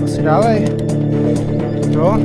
Asi dávej. Jo.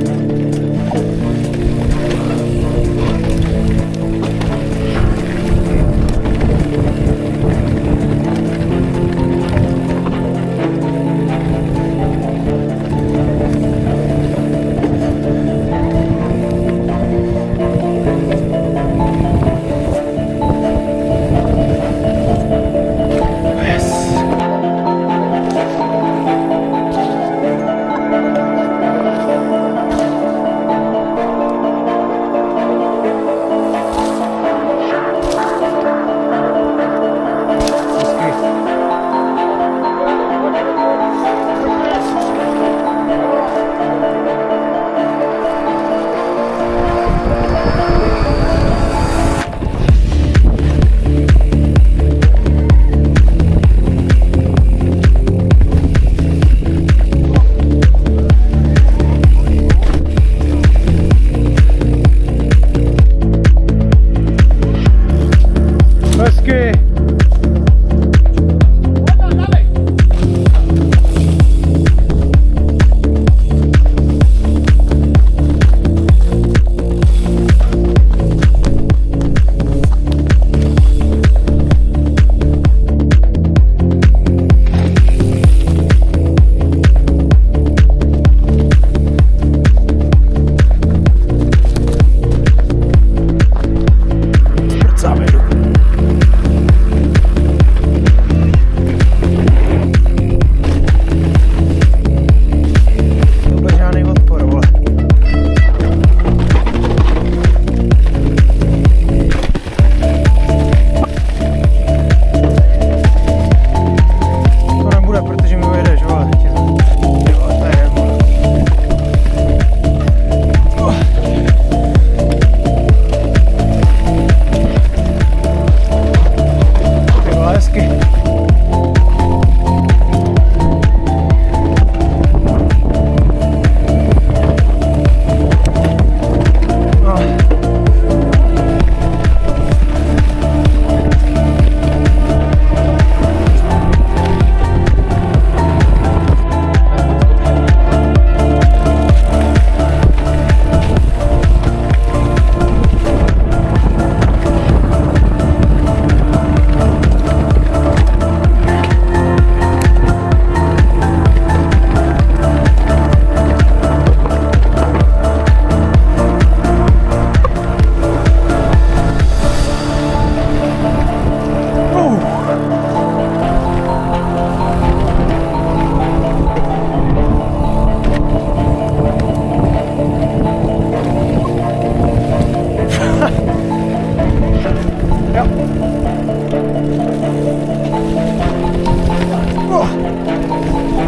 Hezky.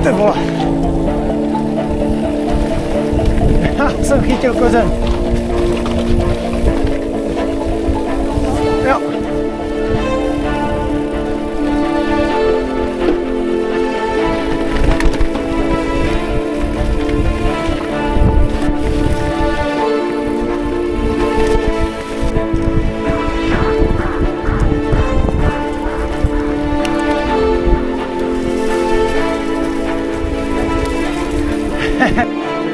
Ty vole. Já jsem chytil kořen. Jo.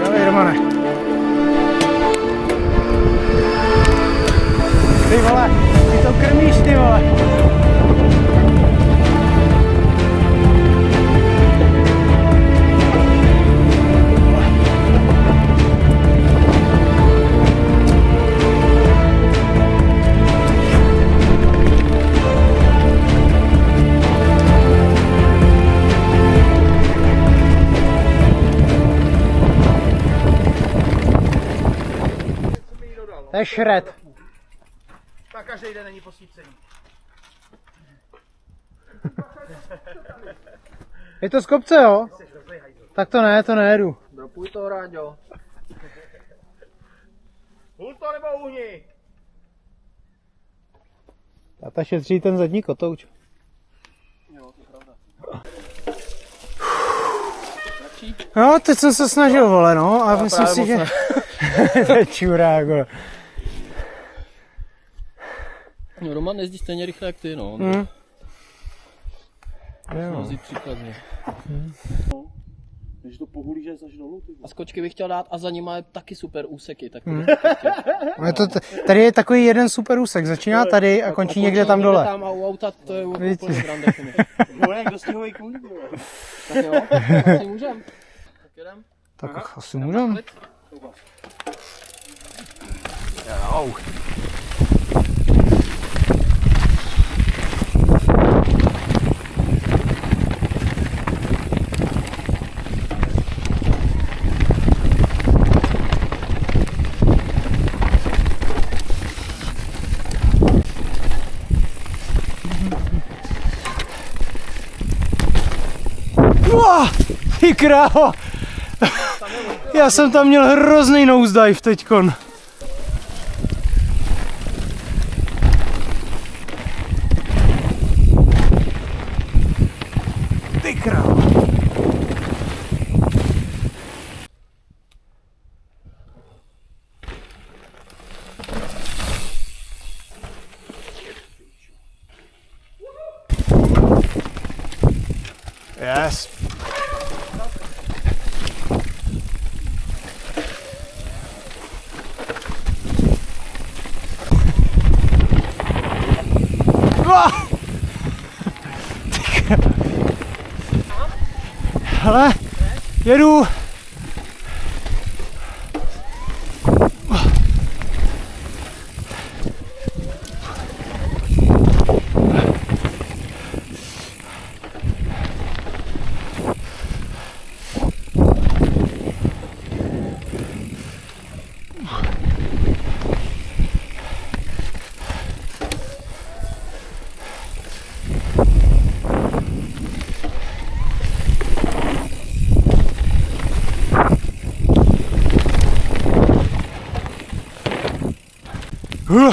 Dávej, Romane. Ty vole, ty to krmíš, ty vole. To je šred. Tak každý den není posvícení. Je to z kopce, jo? Tak to ne, to nejedu. Dopuj to, Ráďo. Hůl to nebo uhni? Tata šetří ten zadní kotouč. Jo, to je pravda. No, teď jsem se snažil, vole, no, a myslím si, že... To je čurák, vole. No, Roman jezdí stejně rychle jak ty, no. Jo. Jezdí příkladně. Takže to pohulíže až dolů, ty. A skočky bych chtěl dát a za nima je taky super úseky. Tak Tady je takový jeden super úsek, začíná tady a končí někde tam dole. Tam a u auta to je úplně grande. Bude jak dostihový kůň, Tak jo, tak asi můžem. Tak jedem. Tak asi můžem. Ty krávo! Já jsem tam měl hrozný nosedive teďkon. Ty krávo! Yes. Hele, jedu.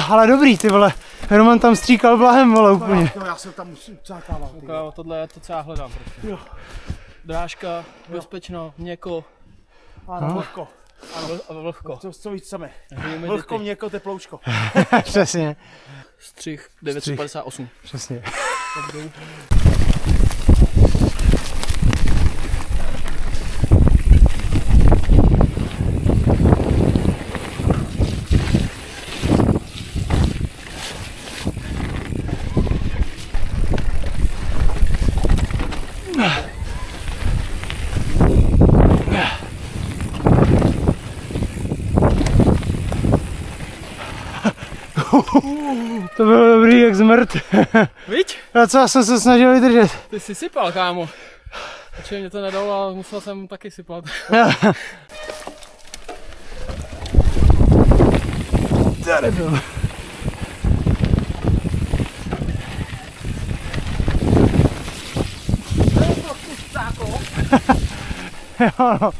Ale dobrý, ty vole. Roman tam stříkal blahem, vole, úplně. No, já jsem tam musím cákávat. Tohle je to, co já hledám prostě. Jo. Drážka, bezpečno, měkko. Ano, vlhko. Ano, vlhko. Co víc chceme? Vlhko, měkko, teploučko. Přesně. Střih 958. Přesně. To bylo dobrý jak zmrt. Viď? A co, já jsem se snažil vydržet. Ty jsi sypal, kámo. Určitě mě to nedalo, ale musel jsem taky sypat. Tady byl. Jo, no.